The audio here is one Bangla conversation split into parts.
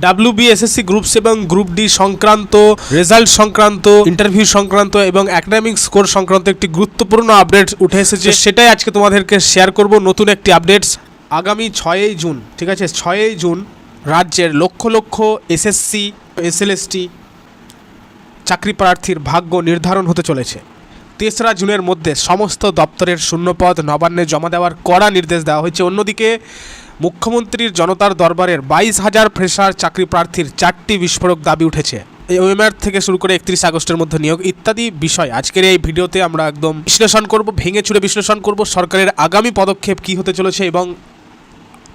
WBSSC গ্রুপস এবং গ্রুপ ডি সংক্রান্ত রেজাল্ট সংক্রান্ত ইন্টারভিউ সংক্রান্ত এবং একাডেমিক স্কোর সংক্রান্ত একটি গুরুত্বপূর্ণ আপডেট উঠে এসেছে, সেটাই আজকে তোমাদেরকে শেয়ার করব। নতুন একটি আপডেটস আগামী 6ই জুন, ঠিক আছে, 6ই জুন রাজ্যের লক্ষ লক্ষ SSC SLST চাকরি প্রার্থীর ভাগ্য নির্ধারণ হতে চলেছে। 3রা জুনের মধ্যে সমস্ত দপ্তরের শূন্যপদ নবান্নে জমা দেওয়ার কড়া নির্দেশ দেওয়া হয়েছে। অন্যদিকে মুখ্যমন্ত্রীর জনতার দরবারের 22,000 ফ্রেশার চাকরি প্রার্থীর 4টি বিস্ফোরক দাবি উঠেছে। এই OMR থেকে শুরু করে 31 আগস্টের মধ্যে নিয়োগ ইত্যাদি বিষয় আজকের এই ভিডিওতে আমরা একদম বিশ্লেষণ করব, ভেঙে চুরে বিশ্লেষণ করব। সরকারের আগামী পদক্ষেপ কী হতে চলেছে এবং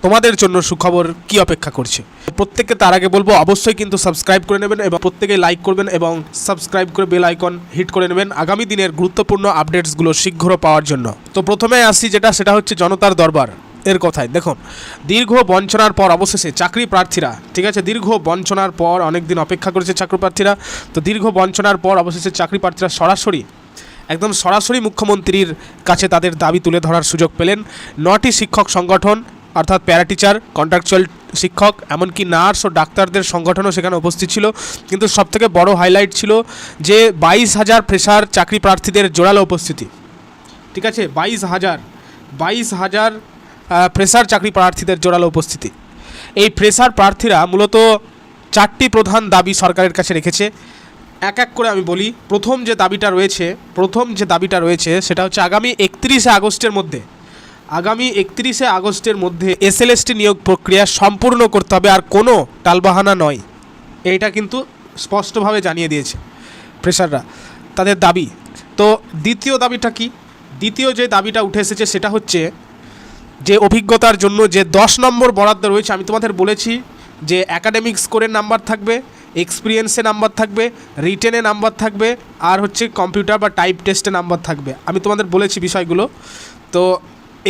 তোমাদের জন্য সুখবর কি অপেক্ষা করছে। প্রত্যেককে তার আগে বলবো অবশ্যই কিন্তু সাবস্ক্রাইব করে নেবেন এবং প্রত্যেকে লাইক করবেন এবং সাবস্ক্রাইব করে বেল আইকন হিট করে নেবেন আগামী দিনের গুরুত্বপূর্ণ আপডেটসগুলো শীঘ্র পাওয়ার জন্য। তো প্রথমে আসি সেটা হচ্ছে জনতার দরবার এর কথায়। দেখুন, দীর্ঘ বঞ্চনার পর অবশেষে চাকরি প্রার্থীরা, ঠিক আছে, দীর্ঘ বঞ্চনার পর অনেকদিন অপেক্ষা করেছে চাকরি প্রার্থীরা। তো দীর্ঘ বঞ্চনার পর অবশেষে চাকরি প্রার্থীরা একদম সরাসরি মুখ্যমন্ত্রীর কাছে তাদের দাবি তুলে ধরার সুযোগ পেলেন। 9টি শিক্ষক সংগঠন অর্থাৎ প্যারা টিচার, কন্ট্রাকচুয়াল শিক্ষক, এমনকি নার্স ও ডাক্তারদের সংগঠনও সেখানে উপস্থিত ছিল। কিন্তু সবথেকে বড় হাইলাইট ছিল যে 22,000 ফ্রেশার চাকরি প্রার্থীদের জোরালো উপস্থিতি, ঠিক আছে, 22,000 ফ্রেশার চাকরি প্রার্থীদের জোরালো উপস্থিতি। এই ফ্রেশার প্রার্থীরা মূলত 4টি প্রধান দাবি সরকারের কাছে রেখেছে। এক এক করে আমি বলি। প্রথম যে দাবিটা রয়েছে সেটা হচ্ছে আগামী 31 আগস্টের মধ্যে SLST নিয়োগ প্রক্রিয়া সম্পূর্ণ করতে হবে, আর কোনো টালবাহানা নয়। এইটা কিন্তু স্পষ্টভাবে জানিয়ে দিয়েছে ফ্রেশাররা তাদের দাবি। তো দ্বিতীয় দাবিটা কি? দ্বিতীয় যে দাবিটা উঠে এসেছে সেটা হচ্ছে যে অভিজ্ঞতার জন্য যে 10 নম্বর বরাদ্দ রয়েছে। আমি তোমাদের বলেছি যে একাডেমিক স্কোরের নাম্বার থাকবে, এক্সপিরিয়েন্সে নাম্বার থাকবে, রিটেনে নাম্বার থাকবে, আর হচ্ছে কম্পিউটার বা টাইপ টেস্টে নাম্বার থাকবে। আমি তোমাদের বলেছি বিষয়গুলো। তো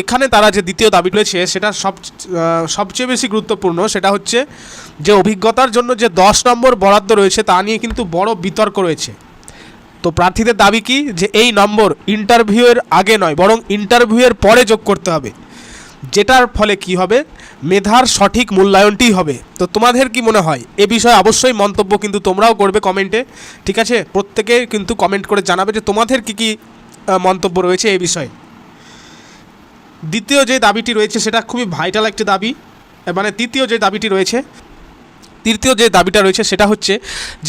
এখানে তারা যে দ্বিতীয় দাবি রয়েছে সেটা সবচেয়ে বেশি গুরুত্বপূর্ণ। সেটা হচ্ছে যে অভিজ্ঞতার জন্য যে 10 নম্বর বরাদ্দ রয়েছে তা নিয়ে কিন্তু বড় বিতর্ক রয়েছে। তো প্রার্থীদের দাবি কি, যে এই নম্বর ইন্টারভিউয়ের আগে নয় বরং ইন্টারভিউয়ের পরে যোগ করতে হবে, যেটার ফলে কি হবে, মেধার সঠিক মূল্যায়নটি হবে। তো তোমাদের কি মনে হয় এ বিষয়ে? অবশ্যই মন্তব্য কিন্তু তোমরাও করবে কমেন্টে, ঠিক আছে। প্রত্যেকে কিন্তু কমেন্ট করে জানাবে যে তোমাদের কি মন্তব্য রয়েছে এই বিষয়ে। দ্বিতীয় যে দাবিটি রয়েছে সেটা খুবই ভাইটাল একটি দাবি, মানে তৃতীয় যে দাবিটা রয়েছে সেটা হচ্ছে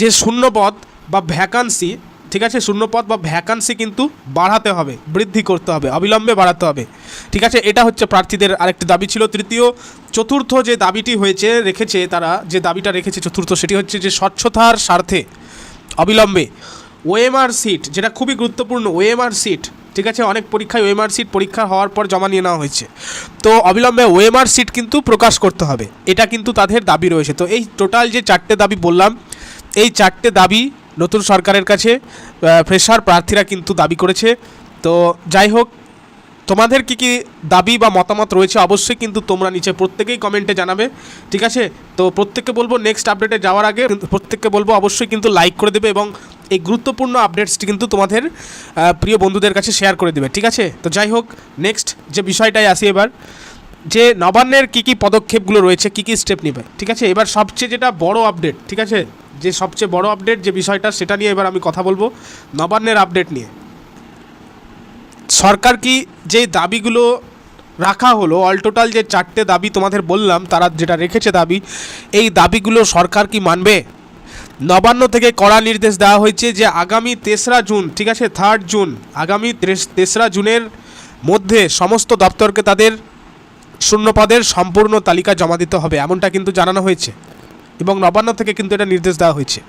যে শূন্যপদ বা ভ্যাকান্সি, ঠিক আছে, শূন্যপদ বা ভ্যাকান্সি কিন্তু বাড়াতে হবে, বৃদ্ধি করতে হবে, অবিলম্বে বাড়াতে হবে, ঠিক আছে। এটা হচ্ছে প্রার্থীদের আরেকটি দাবি ছিল। চতুর্থ যে দাবিটি তারা যে দাবিটা রেখেছে চতুর্থ, সেটি হচ্ছে যে স্বচ্ছতার স্বার্থে অবিলম্বে OMR সিট, যেটা খুবই গুরুত্বপূর্ণ, OMR সিট, ঠিক আছে, অনেক পরীক্ষায় OMR সিট পরীক্ষা হওয়ার পর জমা নিয়ে নেওয়া হয়েছে। তো অবিলম্বে OMR সিট কিন্তু প্রকাশ করতে হবে, এটা কিন্তু তাদের দাবি রয়েছে। তো এই টোটাল যে 4টে দাবি বললাম, এই 4টে দাবি নতুন সরকারের কাছে ফ্রেশার প্রার্থীরা কিন্তু দাবি করেছে। তো যাই হোক, তোমাদের কি দাবি বা মতামত রয়েছে অবশ্যই কিন্তু তোমরা নিচে প্রত্যেকেই কমেন্টে জানাবে, ঠিক আছে। তো প্রত্যেককে বলবো নেক্সট আপডেটে যাওয়ার আগে প্রত্যেককে বলবো অবশ্যই কিন্তু লাইক করে দেবে এবং এই গুরুত্বপূর্ণ আপডেটসটি কিন্তু তোমাদের প্রিয় বন্ধুদের কাছে শেয়ার করে দেবে, ঠিক আছে। তো যাই হোক, নেক্সট যে বিষয়টাই আসি এবার, যে নবান্নের কী পদক্ষেপগুলো রয়েছে, কী স্টেপ নেবে, ঠিক আছে। এবার সবচেয়ে যেটা বড় আপডেট, ঠিক আছে, যে সবচেয়ে বড় আপডেট যে বিষয়টা সেটা নিয়ে এবার আমি কথা বলবো, নবান্নের আপডেট নিয়ে। সরকার কি যে দাবিগুলো রাখা হলো, অল টোটাল যে 4টে দাবি তোমাদের বললাম, তারা যেটা রেখেছে দাবি, এই দাবিগুলো সরকার কি মানবে? নবান্ন থেকে কড়া নির্দেশ দেওয়া হয়েছে যে আগামী 3রা জুন, ঠিক আছে, 3rd জুন, আগামী 3রা জুনের মধ্যে সমস্ত দপ্তরকে তাদের শূন্যপদের সম্পূর্ণ তালিকা জমা দিতে হবে, এমনটা কিন্তু জানানো হয়েছে এবং নবান্ন থেকে কিন্তু এটা নির্দেশ দেওয়া হয়েছে।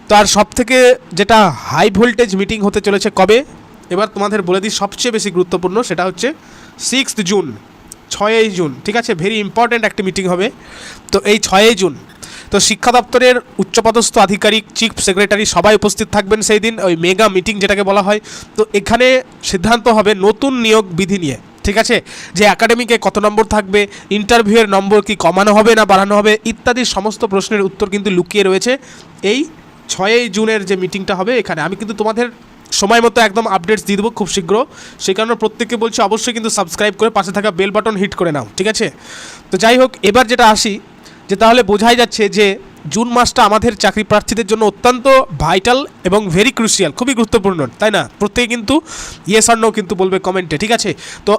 তো আর সবথেকে যেটা হাই ভোল্টেজ মিটিং হতে চলেছে কবে, এবার তোমাদের বলে দিই, সবচেয়ে বেশি গুরুত্বপূর্ণ, সেটা হচ্ছে 6 জুন, 6ই জুন, ঠিক আছে, ভেরি ইম্পর্ট্যান্ট একটি মিটিং হবে। তো এই 6ই জুন তো শিক্ষা দপ্তরের উচ্চপদস্থ আধিকারিক, চিফ সেক্রেটারি সবাই উপস্থিত থাকবেন সেই দিন, ওই মেগা মিটিং যেটাকে বলা হয়। তো এখানে সিদ্ধান্ত হবে নতুন নিয়োগ বিধি নিয়ে, ঠিক আছে, যে একাডেমিকে কত নম্বর থাকবে, ইন্টারভিউয়ের নম্বর কি কমানো হবে না বাড়ানো হবে, ইত্যাদি সমস্ত প্রশ্নের উত্তর কিন্তু লুকিয়ে রয়েছে এই 6ই জুনের যে মিটিংটা হবে এখানে। আমি কিন্তু তোমাদের সময় মতো একদম আপডেটস দিয়ে দেবো খুব শীঘ্র, সেই কারণে প্রত্যেককে বলছি অবশ্যই কিন্তু সাবস্ক্রাইব করে পাশে থাকা বেল বাটন হিট করে নাও, ঠিক আছে। তো যাই হোক, এবার যেটা আসি, যে তাহলে বোঝাই যাচ্ছে যে জুন মাসটা আমাদের চাকরি প্রার্থীদের জন্য অত্যন্ত ভাইটাল এবং ভেরি ক্রুশিয়াল, খুবই গুরুত্বপূর্ণ, তাই না? প্রত্যেকে কিন্তু ইয়েস আর নো কিন্তু বলবে কমেন্টে, ঠিক আছে? তো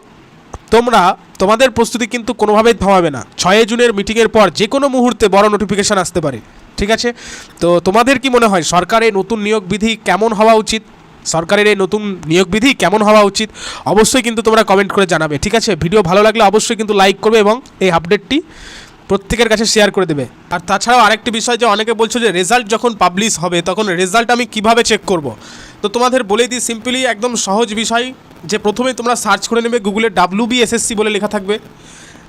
তোমরা তোমাদের প্রস্তুতি কিন্তু কোনোভাবেই থামাবে না। 6 জুনের মিটিংয়ের পর যে কোনো মুহূর্তে বড় নোটিফিকেশান আসতে পারে, ঠিক আছে? তো তোমাদের কি মনে হয় সরকারের নতুন নিয়োগ বিধি কেমন হওয়া উচিত? সরকারের এই নতুন নিয়োগ বিধি কেমন হওয়া উচিত অবশ্যই কিন্তু তোমরা কমেন্ট করে জানাবে, ঠিক আছে? ভিডিও ভালো লাগলে অবশ্যই কিন্তু লাইক করবে এবং এই আপডেটটি প্রত্যেকের কাছে শেয়ার করে দেবে। আর তাছাড়াও আরেকটি বিষয়, যে অনেকে বলছো যে রেজাল্ট যখন পাবলিশ হবে তখন রেজাল্ট আমি কিভাবে চেক করব। তো তোমাদের বলে দিই সিম্পলি, একদম সহজ বিষয়, যে প্রথমে তোমরা সার্চ করে নেবে গুগলে WBSSC বলে লেখা থাকবে,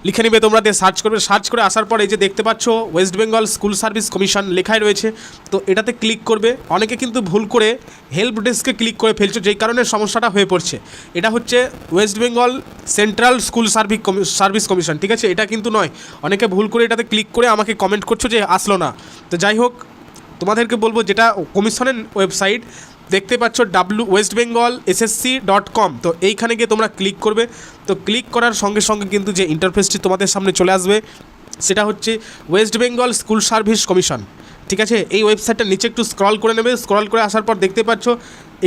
লিখে নেবে, তোমরা দিয়ে সার্চ করবে। সার্চ করে আসার পরে এই যে দেখতে পাচ্ছ West Bengal school service commission লেখাই রয়েছে, তো এটাতে ক্লিক করবে। অনেকে কিন্তু ভুল করে হেল্প ডেস্কে ক্লিক করে ফেলছো, যেই কারণে সমস্যাটা হয়ে পড়ছে। এটা হচ্ছে West Bengal central school service commission, ঠিক আছে? এটা কিন্তু নয়। অনেকে ভুল করে এটাতে ক্লিক করে আমাকে কমেন্ট করছো যে আসলো না। তো যাই হোক, তোমাদেরকে বলবো যেটা কমিশনের ওয়েবসাইট দেখতে পাচ্ছ www.westbengalssc.com, তো এইখানে গিয়ে তোমরা ক্লিক করবে। তো ক্লিক করার সঙ্গে সঙ্গে কিন্তু যে ইন্টারফেসটি তোমাদের সামনে চলে আসবে সেটা হচ্ছে West Bengal school service commission, ঠিক আছে? এই ওয়েবসাইটটা নিচে একটু স্ক্রল করে নেবে। স্ক্রল করে আসার পর দেখতে পাচ্ছ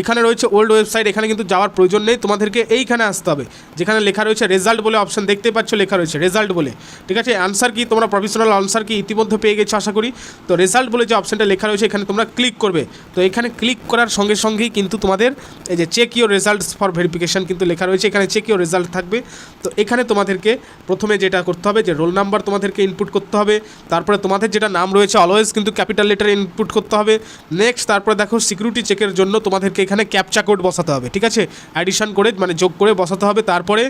এখানে রয়েছে ওল্ড ওয়েবসাইট, এখানে কিন্তু যাওয়ার প্রয়োজন নেই, তোমাদেরকে এইখানে আসতে হবে, যেখানে লেখা রয়েছে রেজাল্ট বলে অপশন দেখতে পাচ্ছ, লেখা রয়েছে রেজাল্ট বলে, ঠিক আছে? অ্যান্সার কি তোমরা প্রফেশনাল আনসার কি ইতিমধ্যে পেয়ে গেছো আশা করি। তো রেজাল্ট বলে যে অপশনটা লেখা রয়েছে এখানে তোমরা ক্লিক করবে। তো এখানে ক্লিক করার সঙ্গে সঙ্গেই কিন্তু তোমাদের এই যে check your results for verification কিন্তু লেখা রয়েছে, এখানে চেক ইউর রেজাল্ট থাকবে। তো এখানে তোমাদেরকে প্রথমে যেটা করতে হবে যে রোল নাম্বার তোমাদেরকে ইনপুট করতে হবে, তারপরে তোমাদের যেটা নাম রয়েছে অলওয়েজ কিন্তু ক্যাপিটাল লেটারে ইনপুট করতে হবে। নেক্সট তারপরে দেখো সিকিউরিটি চেকের জন্য তোমাদেরকে এখানে ক্যাপচা কোড বসাতে হবে, ঠিক আছে? অ্যাডিশন করে মানে যোগ করে বসাতে হবে। তারপরে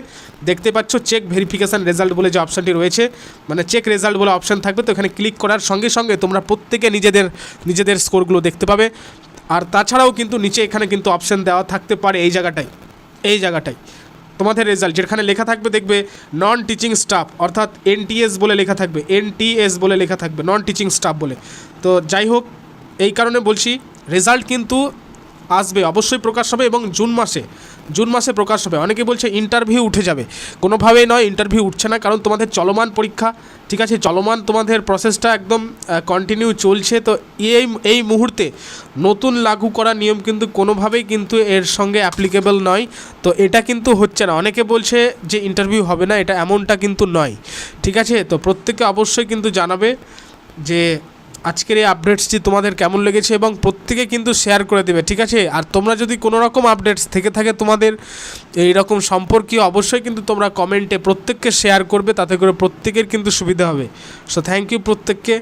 দেখতে পাচ্ছ চেক ভেরিফিকেশান রেজাল্ট বলে যে অপশানটি রয়েছে, মানে চেক রেজাল্ট বলে অপশান থাকবে। তো এখানে ক্লিক করার সঙ্গে সঙ্গে তোমরা প্রত্যেকে নিজেদের স্কোরগুলো দেখতে পাবে। আর তাছাড়াও কিন্তু নিচে এখানে কিন্তু অপশান দেওয়া থাকতে পারে এই জায়গাটায় তোমাদের রেজাল্ট যেখানে লেখা থাকবে, দেখবে নন টিচিং স্টাফ, অর্থাৎ NTS বলে লেখা থাকবে, NTS বলে লেখা থাকবে, নন টিচিং স্টাফ বলে। তো যাই হোক, এই কারণে বলছি রেজাল্ট কিন্তু আসবে, অবশ্যই প্রকাশ হবে এবং জুন মাসে প্রকাশ হবে। অনেকে বলছে ইন্টারভিউ উঠে যাবে, কোনোভাবেই নয়, ইন্টারভিউ উঠছে না, কারণ তোমাদের চলমান পরীক্ষা, ঠিক আছে? চলমান তোমাদের প্রসেসটা একদম কন্টিনিউ চলছে। তো এই মুহূর্তে নতুন লাগু করা নিয়ম কিন্তু কোনোভাবেই কিন্তু এর সঙ্গে অ্যাপ্লিকেবল নয়। তো এটা কিন্তু হচ্ছে না। অনেকে বলছে যে ইন্টারভিউ হবে না, এটা এমনটা কিন্তু নয়, ঠিক আছে? তো প্রত্যেকে অবশ্যই কিন্তু জানাবে যে আজকের এই আপডেটসটি তোমাদের কেমন লেগেছে এবং প্রত্যেকে কিন্তু শেয়ার করে দেবে, ঠিক আছে? আর তোমরা যদি কোনো রকম আপডেটস থেকে থাকে তোমাদের এই রকম সম্পর্কীয়, অবশ্যই কিন্তু তোমরা কমেন্টে প্রত্যেককে শেয়ার করবে, তাতে করে প্রত্যেকের কিন্তু সুবিধা হবে। সো থ্যাংক ইউ প্রত্যেককে।